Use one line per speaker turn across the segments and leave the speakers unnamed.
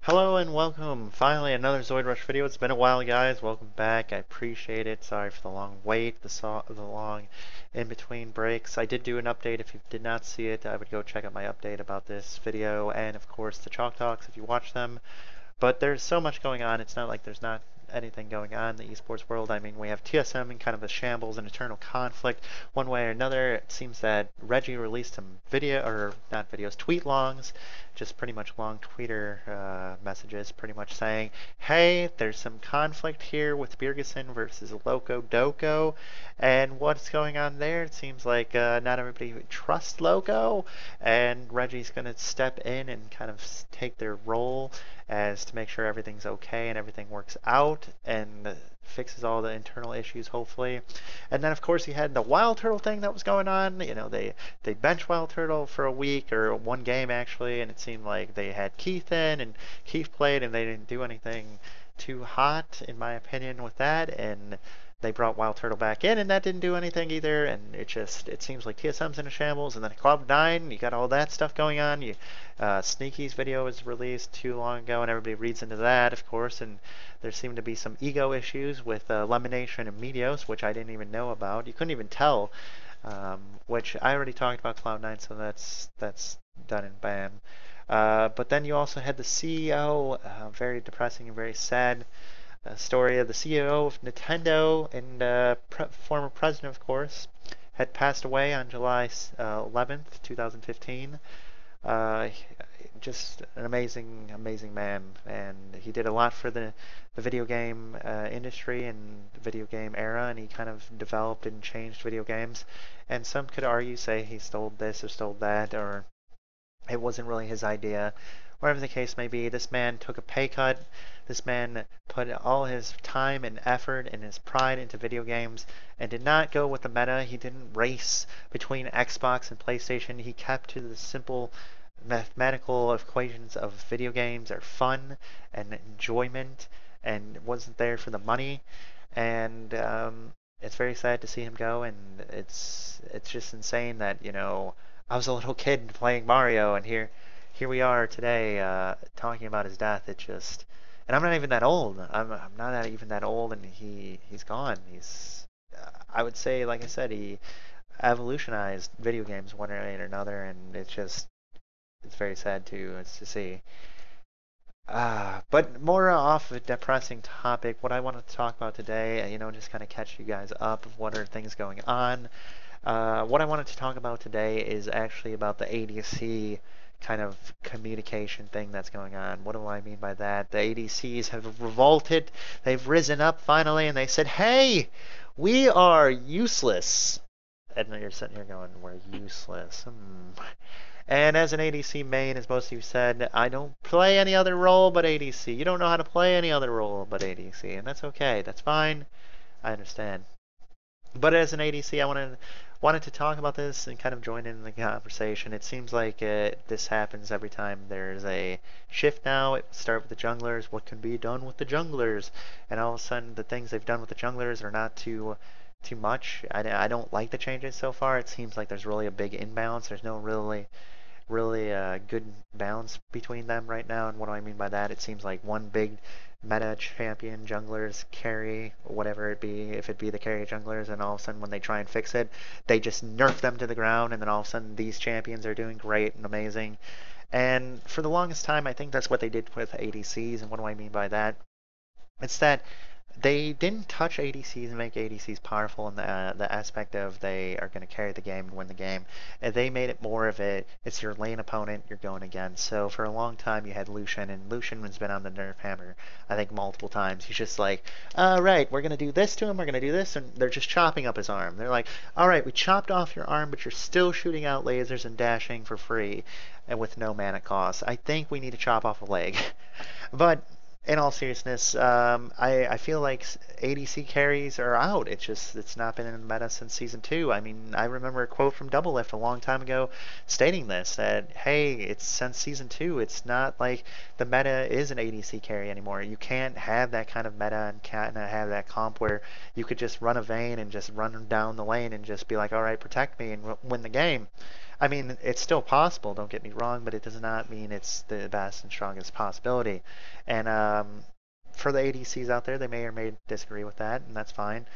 Hello and welcome. Finally, another ZoidRush video. It's been a while, guys. Welcome back. I appreciate it. Sorry for the long wait, the long in-between breaks. I did do an update. If you did not see it, I would go check out my update about this video and, of course, the Chalk Talks if you watch them. But there's so much going on. It's not like there's not anything going on in the esports world. I mean, we have TSM in kind of a shambles, an eternal conflict. One way or another, it seems that Reggie released some not videos, tweet longs, just pretty much long tweeter messages, pretty much saying, hey, there's some conflict here with Birgerson versus Loco Doco. And what's going on there? It seems like not everybody trusts Loco, and Reggie's going to step in and kind of take their role as to make sure everything's okay and everything works out and fixes all the internal issues, hopefully. And then, of course, you had the Wild Turtle thing that was going on. You know, they benched Wild Turtle for a week or one game, actually, and it seemed like they had Keith in, and Keith played, and they didn't do anything too hot, in my opinion, with that. And they brought Wild Turtle back in, and that didn't do anything either. And it seems like TSM's in a shambles. And then Cloud9, you got all that stuff going on. Sneaky's video was released too long ago, and everybody reads into that, of course. And there seemed to be some ego issues with Lemonation and Meteos, which I didn't even know about. You couldn't even tell, which I already talked about Cloud9, so that's done and bam. But then you also had the CEO, very depressing and very sad story of the CEO of Nintendo and former president, of course, had passed away on July 11th, 2015. Uh, just an amazing, amazing man, and he did a lot for the video game industry and the video game era, and he kind of developed and changed video games. And some could argue, say he stole this or stole that, or it wasn't really his idea. Whatever the case may be, this man took a pay cut. This man put all his time and effort and his pride into video games and did not go with the meta. He didn't race between Xbox and PlayStation. He kept to the simple mathematical equations of video games are fun and enjoyment, and wasn't there for the money. And it's very sad to see him go, and it's just insane that, you know, I was a little kid playing Mario, and here we are today talking about his death. It just, and I'm not even that old. I'm not even that old, and he's gone. I would say, like I said, he evolutionized video games one way or another, and it's very sad to see. But more off a depressing topic, what I wanted to talk about today, you know, just kind of catch you guys up of what are things going on. What I wanted to talk about today is actually about the ADC kind of communication thing that's going on. What do I mean by that? The ADCs have revolted. They've risen up finally, and they said, hey, we are useless. And you're sitting here going, we're useless. And as an ADC main, as most of you said, I don't play any other role but ADC. You don't know how to play any other role but ADC, and that's okay. That's fine. I understand. But as an ADC, I wanted to talk about this and kind of join in the conversation. It seems like this happens every time there's a shift now. It start with the junglers. What can be done with the junglers? And all of a sudden, the things they've done with the junglers are not too much. I don't like the changes so far. It seems like there's really a big imbalance. There's no really good balance between them right now. And what do I mean by that? It seems like one big meta champion junglers carry whatever it be, if it be the carry junglers, and all of a sudden when they try and fix it, they just nerf them to the ground, and then all of a sudden these champions are doing great and amazing. And for the longest time, I think that's what they did with ADCs. And what do I mean by that? It's that they didn't touch ADCs and make ADCs powerful in the aspect of they are going to carry the game and win the game. And they made it more of it's your lane opponent you're going against. So for a long time you had Lucian, and Lucian has been on the nerf hammer, I think, multiple times. He's just like, alright, we're going to do this to him, we're going to do this, and they're just chopping up his arm. They're like, alright, we chopped off your arm, but you're still shooting out lasers and dashing for free and with no mana cost. I think we need to chop off a leg. But in all seriousness, I feel like ADC carries are out. It's not been in the meta since season 2. I mean, I remember a quote from Double Lift a long time ago stating this, that hey, it's since season 2, it's not like the meta is an ADC carry anymore. You can't have that kind of meta and can't have that comp where you could just run a Vayne and just run down the lane and just be like, all right, protect me and win the game. I mean, it's still possible, don't get me wrong, but it does not mean it's the best and strongest possibility. And for the ADCs out there, they may or may disagree with that, and that's fine.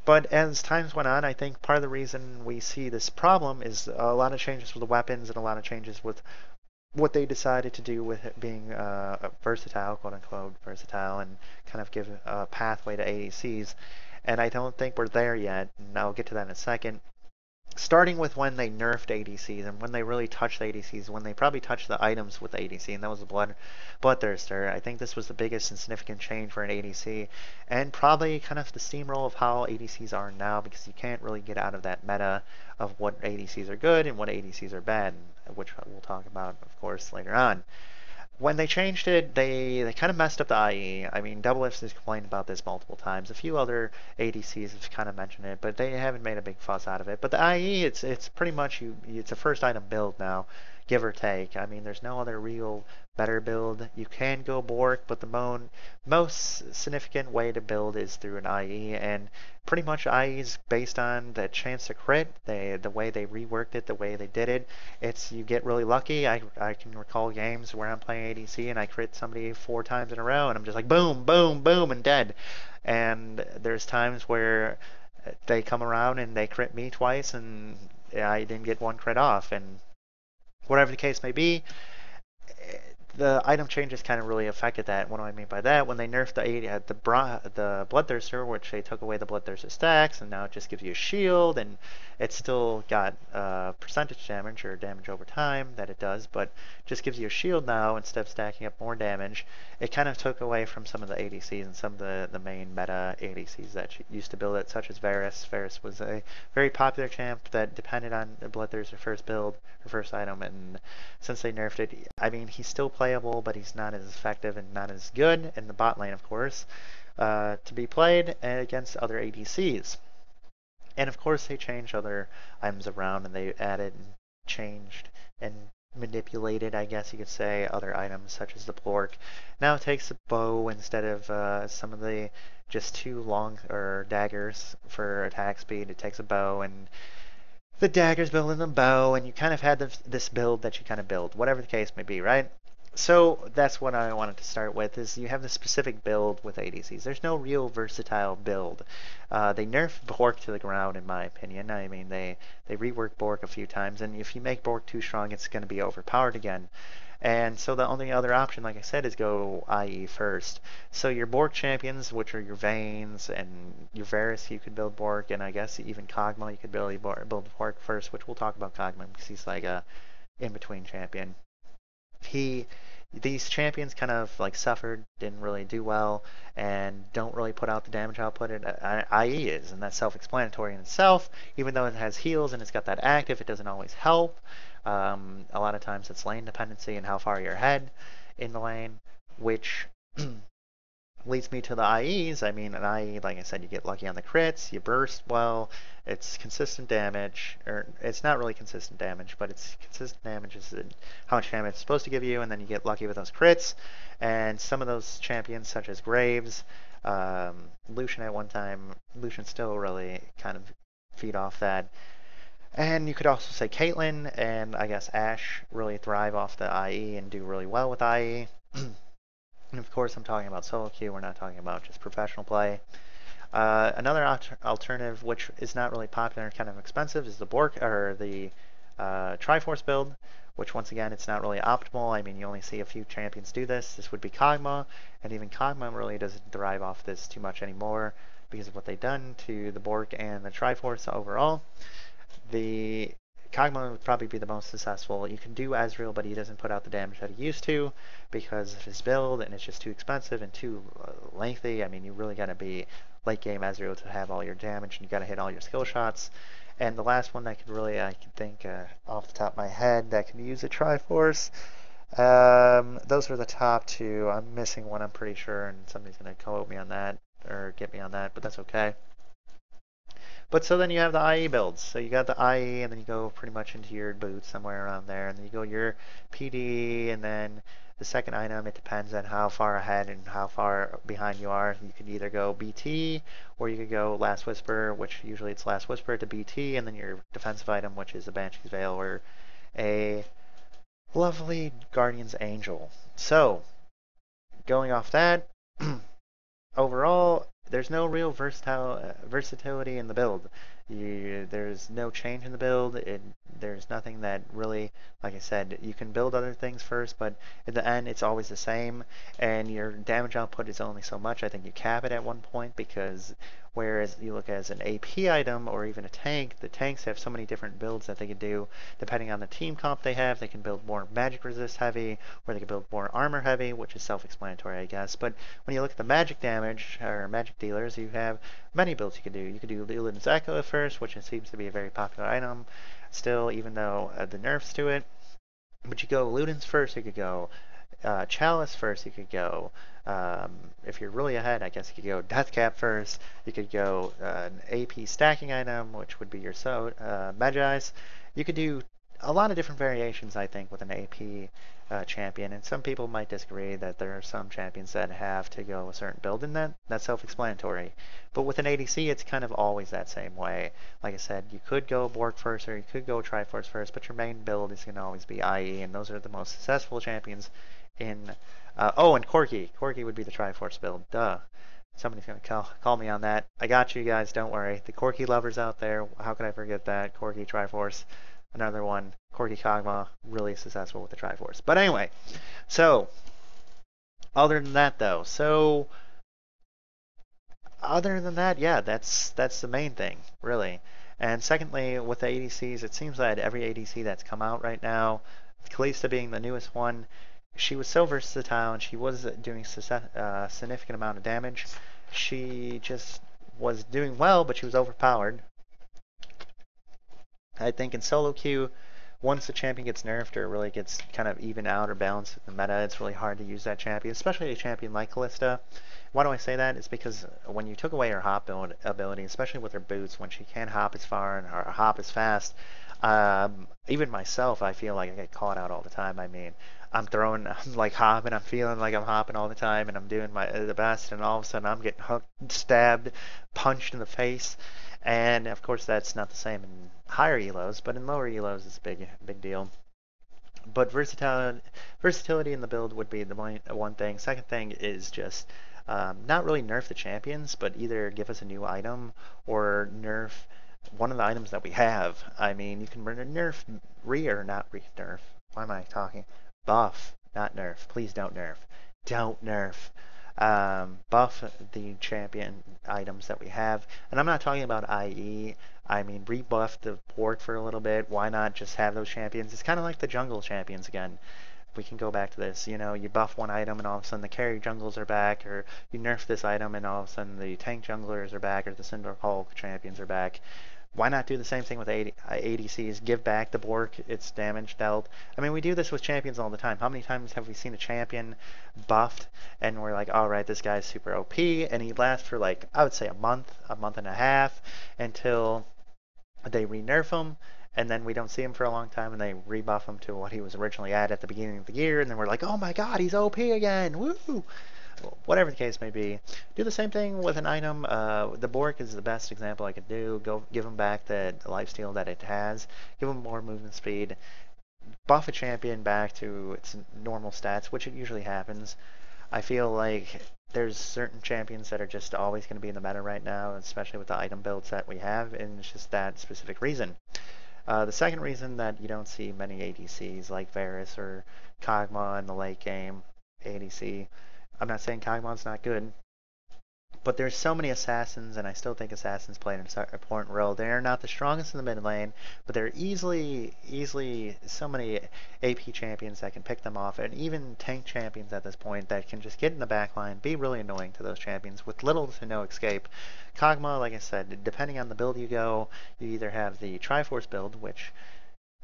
But as times went on, I think part of the reason we see this problem is a lot of changes with the weapons and a lot of changes with what they decided to do with it being versatile, quote unquote, versatile, and kind of give a pathway to ADCs. And I don't think we're there yet, and I'll get to that in a second. Starting with when they nerfed ADCs and when they really touched the ADCs, when they probably touched the items with the ADC, and that was the Bloodthirster. I think this was the biggest and significant change for an ADC, and probably kind of the steamroll of how ADCs are now, because you can't really get out of that meta of what ADCs are good and what ADCs are bad, which we'll talk about, of course, later on. When they changed it, they kind of messed up the IE. I mean, Double F's has complained about this multiple times. A few other ADCs have kind of mentioned it, but they haven't made a big fuss out of it. But the IE, it's pretty much it's a first item build now, give or take. I mean, there's no other real better build. You can go Bork, but the most significant way to build is through an IE, and pretty much IE is based on the chance to crit. The way they reworked it, the way they did it. It's you get really lucky. I can recall games where I'm playing ADC and I crit somebody 4 times in a row, and I'm just like boom, boom, boom, and dead. And there's times where they come around and they crit me twice, and I didn't get one crit off. And whatever the case may be, the item changes kind of really affected that. What do I mean by that? When they nerfed the Bloodthirster, which they took away the Bloodthirster stacks, and now it just gives you a shield, and it's still got percentage damage or damage over time that it does, but just gives you a shield now instead of stacking up more damage. It kind of took away from some of the ADCs and some of the main meta ADCs that used to build it, such as Varus. Varus was a very popular champ that depended on the Bloodthirster first build, or first item, and since they nerfed it, I mean, he's still playable, but he's not as effective and not as good in the bot lane, of course, to be played against other ADCs. And of course, they changed other items around, and they added and changed and manipulated, I guess you could say, other items such as the Plork. Now it takes a bow instead of some of the just 2 long or daggers for attack speed. It takes a bow, and the daggers build in the bow, and you kind of had this build that you kind of build, whatever the case may be, right? So that's what I wanted to start with, is you have the specific build with ADCs. There's no real versatile build. They nerfed Bork to the ground, in my opinion. I mean, they reworked Bork a few times, and if you make Bork too strong, it's going to be overpowered again. And so the only other option, like I said, is go IE first. So your Bork champions, which are your Vaynes and your Varus, you could build Bork, and I guess even Kog'Maw, you could build Bork first, which we'll talk about Kog'Maw because he's like a in-between champion. These champions kind of like suffered, didn't really do well, and don't really put out the damage output IE is, and that's self-explanatory in itself. Even though it has heals and it's got that active, it doesn't always help. A lot of times it's lane dependency and how far you're ahead in the lane, which leads me to the IEs. I mean, an IE, like I said, you get lucky on the crits, you burst well, it's consistent damage, or it's not really consistent damage, but it's consistent damage is how much damage it's supposed to give you, and then you get lucky with those crits. And some of those champions, such as Graves, Lucian at one time, Lucian still really kind of feed off that. And you could also say Caitlyn and I guess Ashe really thrive off the IE and do really well with IE. And of course, I'm talking about solo queue. We're not talking about just professional play. Another alternative, which is not really popular and kind of expensive, is the Bork or the Triforce build, which once again, it's not really optimal. I mean, you only see a few champions do this. This would be Kog'Maw, and even Kog'Maw really doesn't thrive off this too much anymore because of what they've done to the Bork and the Triforce overall. The Kog'Maw would probably be the most successful. You can do Ezreal, but he doesn't put out the damage that he used to because of his build, and it's just too expensive and too lengthy. I mean, you really got to be late game Ezreal to have all your damage, and you got to hit all your skill shots. And the last one that I can think off the top of my head that can use a Triforce. Those are the top 2. I'm missing one, I'm pretty sure, and somebody's going to quote me on that or get me on that, but that's okay. But so then you have the IE builds. So you got the IE, and then you go pretty much into your boots somewhere around there, and then you go your PD, and then the second item, it depends on how far ahead and how far behind you are. You could either go BT, or you could go Last Whisper, which usually it's Last Whisper to BT, and then your defensive item, which is a Banshee's Veil, or a lovely Guardian's Angel. So, going off that, overall, there's no real versatility in the build. There's no change in the build. There's nothing that really, like I said, you can build other things first, but in the end, it's always the same, and your damage output is only so much. I think you cap it at one point because whereas you look as an AP item or even a tank, the tanks have so many different builds that they can do depending on the team comp they have. They can build more magic resist heavy, or they can build more armor heavy, which is self-explanatory, I guess. But when you look at the magic damage or magic dealers, you have many builds you could do. You could do Leland's Echo at first, which seems to be a very popular item still, even though the nerfs to it. But you go Ludens first, you could go Chalice first, you could go, if you're really ahead, I guess you could go Deathcap first, you could go an AP stacking item, which would be your Magi's. You could do a lot of different variations, I think, with an AP champion, and some people might disagree that there are some champions that have to go a certain build, and that's self-explanatory. But with an ADC, it's kind of always that same way. Like I said, you could go Bork first, or you could go Triforce first, but your main build is going to always be IE, and those are the most successful champions in... oh, and Corki. Corki would be the Triforce build. Duh. Somebody's going to call me on that. I got you guys, don't worry. The Corki lovers out there, how could I forget that? Corki, Triforce. Another one, Corki Kog'Maw, really successful with the Triforce. But anyway, so, other than that though, yeah, that's the main thing, really. And secondly, with the ADCs, it seems that every ADC that's come out right now, Kalista being the newest one, she was so versatile and she was doing a significant amount of damage. She just was doing well, but she was overpowered. I think in solo queue, once the champion gets nerfed or it really gets kind of even out or balanced in the meta, it's really hard to use that champion, especially a champion like Kalista. Why do I say that? It's because when you took away her hop ability, especially with her boots, when she can't hop as far and her hop as fast, even myself, I feel like I get caught out all the time. I mean, I'm like hopping, I'm feeling like I'm hopping all the time, and I'm doing the best, and all of a sudden I'm getting hooked, stabbed, punched in the face. And of course that's not the same in higher elos, but in lower elos it's a big deal. But versatility in the build would be the one thing. Second thing is just not really nerf the champions, but either give us a new item or nerf one of the items that we have. I mean, you can nerf nerf. Why am I talking? Buff, not nerf. Please don't nerf. Don't nerf. Buff the champion items that we have. And I'm not talking about IE. I mean, rebuff the port for a little bit. Why not just have those champions? It's kind of like the jungle champions again. We can go back to this. You know, you buff one item and all of a sudden the carry jungles are back, or you nerf this item and all of a sudden the tank junglers are back, or the Cinder Hulk champions are back. Why not do the same thing with ADCs? Give back the Bork its damage dealt. I mean, we do this with champions all the time. How many times have we seen a champion buffed and we're like, all right, this guy's super OP, and he lasts for like, I would say a month and a half, until they re-nerf him, and then we don't see him for a long time, and they rebuff him to what he was originally at the beginning of the year, and then we're like, oh my god, he's OP again, woo! Whatever the case may be, do the same thing with an item. The Bork is the best example I could do. Go give him back the lifesteal that it has. Give him more movement speed. Buff a champion back to its normal stats, which it usually happens. I feel like there's certain champions that are just always going to be in the meta right now, especially with the item builds that we have, and it's just that specific reason. The second reason that you don't see many ADCs like Varus or Kog'Maw in the late game ADC, I'm not saying Kog'Maw's not good, but there's so many assassins, and I still think assassins play an important role. They're not the strongest in the mid lane, but there are easily so many AP champions that can pick them off, and even tank champions at this point that can just get in the back line, be really annoying to those champions with little to no escape. Kog'Maw, like I said, depending on the build you go, you either have the Triforce build, which,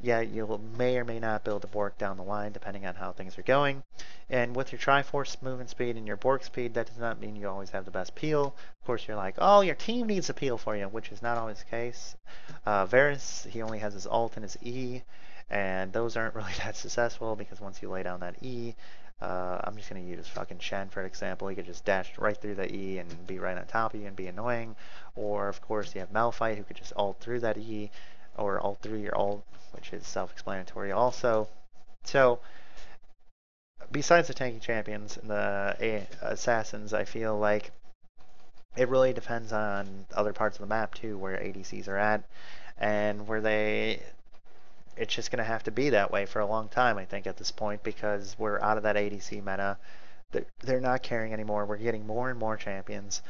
yeah, you may or may not build a Bork down the line, depending on how things are going. And with your Triforce movement speed and your Bork speed, that does not mean you always have the best peel. Of course, you're like, oh, your team needs a peel for you, which is not always the case. Varus, he only has his ult and his E, and those aren't really that successful, because once you lay down that E, I'm just going to use fucking Shen for example. He could just dash right through the E and be right on top of you and be annoying. Or, of course, you have Malphite, who could just ult through that E. or alt 3 or alt, which is self-explanatory also. So besides the tanky champions and the assassins, I feel like it really depends on other parts of the map too, where ADCs are at, and where it's just going to have to be that way for a long time, I think, at this point, because we're out of that ADC meta. They're not caring anymore. We're getting more and more champions.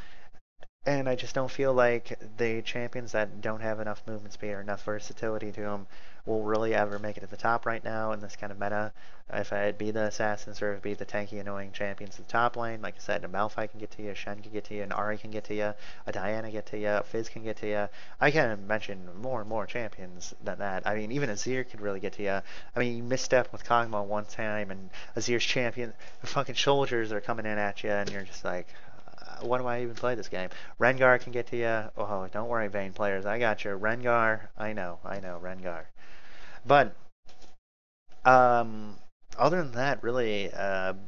And I just don't feel like the champions that don't have enough movement speed or enough versatility to them will really ever make it to the top right now in this kind of meta. If it be the assassins or if it be the tanky, annoying champions at the top lane, like I said, a Malphite can get to you, a Shen can get to you, an Ahri can get to you, a Diana get to you, a Fizz can get to you. I can mention more and more champions than that. I mean, even Azir could really get to you. I mean, you misstep with Kog'Maw one time and Azir's champion, the fucking soldiers are coming in at you and you're just like, why do I even play this game? Rengar can get to you. Oh, don't worry, Vayne players. I got you. Rengar. I know, Rengar. But, other than that, really,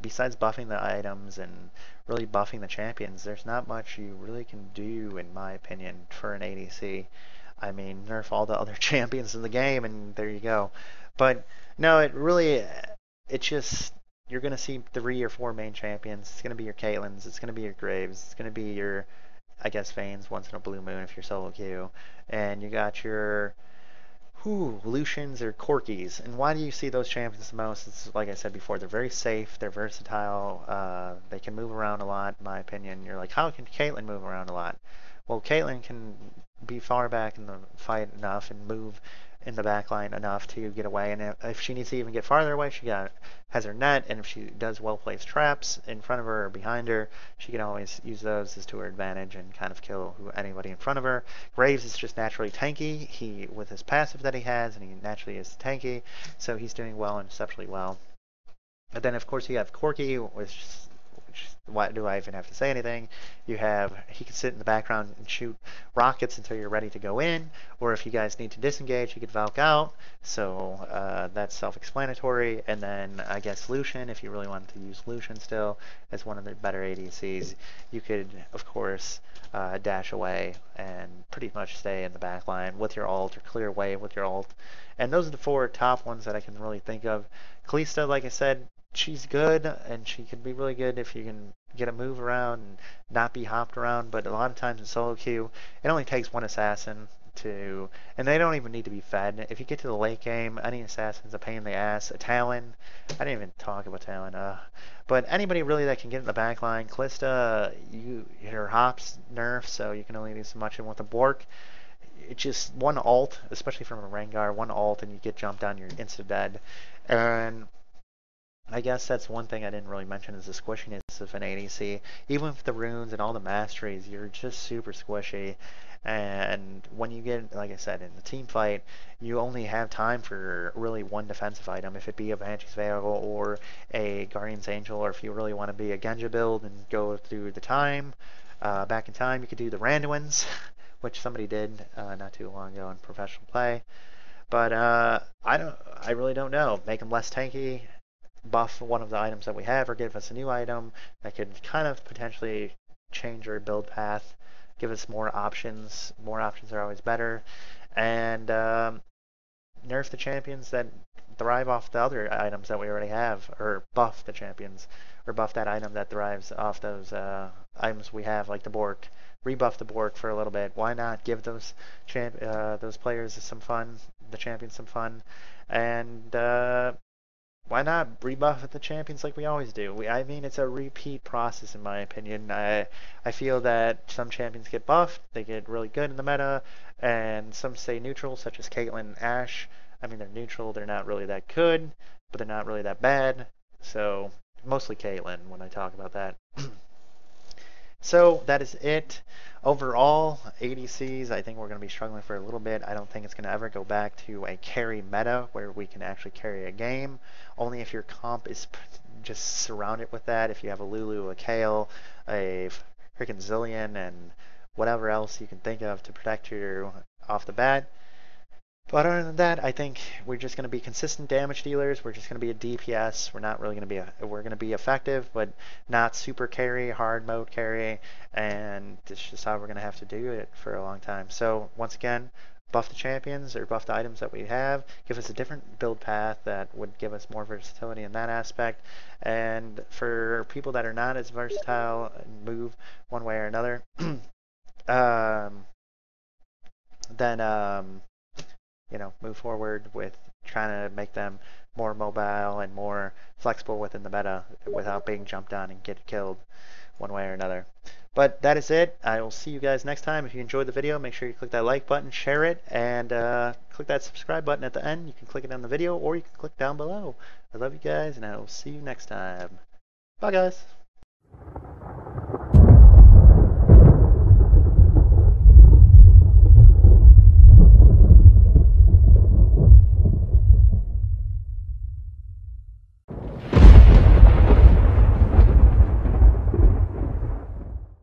besides buffing the items and really buffing the champions, there's not much you really can do, in my opinion, for an ADC. I mean, nerf all the other champions in the game, and there you go. But, no, it just, you're going to see 3 or 4 main champions. It's going to be your Caitlyn's, it's going to be your Graves, it's going to be your, I guess, Vayne's once in a blue moon if you're solo queue. And you got your Lucians or Corkis. And why do you see those champions the most? It's like I said before, they're very safe, they're versatile, they can move around a lot, in my opinion. You're like, how can Caitlyn move around a lot? Well, Caitlyn can be far back in the fight enough and move in the back line enough to get away, and if she needs to even get farther away, has her net, and if she does well-placed traps in front of her or behind her, she can always use those as to her advantage and kind of kill anybody in front of her. Graves is just naturally tanky, with his passive that he has, and he naturally is tanky, so he's doing well and exceptionally well. But then, of course, you have Corki, which why do I even have to say anything? He can sit in the background and shoot rockets until you're ready to go in, or if you guys need to disengage, he could Valk out, so that's self-explanatory. And then I guess Lucian, if you really wanted to use Lucian still as one of the better ADCs, you could, of course, dash away and pretty much stay in the back line with your ult, or clear away with your ult. And those are the 4 top ones that I can really think of. Kalista, like I said, she's good, and she can be really good if you can get a move around and not be hopped around, but a lot of times in solo queue, it only takes one assassin and they don't even need to be fed. If you get to the late game, any assassin's a pain in the ass. A Talon, I didn't even talk about Talon, but anybody really that can get in the back line. Kalista, her hops nerf, so you can only do so much, and with the Bork, it's just one ult, especially from a Rengar, one ult and you get jumped on, you're insta-dead. And I guess that's one thing I didn't really mention, is the squishiness of an ADC. Even with the runes and all the masteries, you're just super squishy. And when you get, like I said, in the team fight, you only have time for really one defensive item, if it be a Banshee's Veil or a Guardian's Angel, or if you really want to be a Genja build and go through the time, back in time, you could do the Randuins, which somebody did not too long ago in professional play. But I really don't know. Make them less tanky, buff one of the items that we have, or give us a new item that could kind of potentially change our build path, give us more options. More options are always better. And nerf the champions that thrive off the other items that we already have, or buff the champions, or buff that item that thrives off those items we have, like the Bork. Rebuff the Bork for a little bit. Why not give those players some fun, the champions some fun, and why not rebuff the champions like we always do? I mean, it's a repeat process, in my opinion. I feel that some champions get buffed, they get really good in the meta, and some stay neutral, such as Caitlyn and Ashe. I mean, they're neutral, they're not really that good, but they're not really that bad. So, mostly Caitlyn when I talk about that. So that is it. Overall, ADCs, I think we're going to be struggling for a little bit. I don't think it's going to ever go back to a carry meta where we can actually carry a game. Only if your comp is just surrounded with that. If you have a Lulu, a Kayle, a freaking Zillion, and whatever else you can think of to protect you off the bat. But other than that, I think we're just going to be consistent damage dealers. We're just going to be a DPS. We're not really going to be we're going to be effective, but not super carry, hard mode carry, and it's just how we're going to have to do it for a long time. So once again, buff the champions or buff the items that we have, give us a different build path that would give us more versatility in that aspect. And for people that are not as versatile and move one way or another, then move forward with trying to make them more mobile and more flexible within the meta without being jumped on and get killed one way or another. But that is it. I will see you guys next time. If you enjoyed the video, make sure you click that like button, share it, and click that subscribe button at the end. You can click it on the video or you can click down below. I love you guys, and I will see you next time. Bye, guys.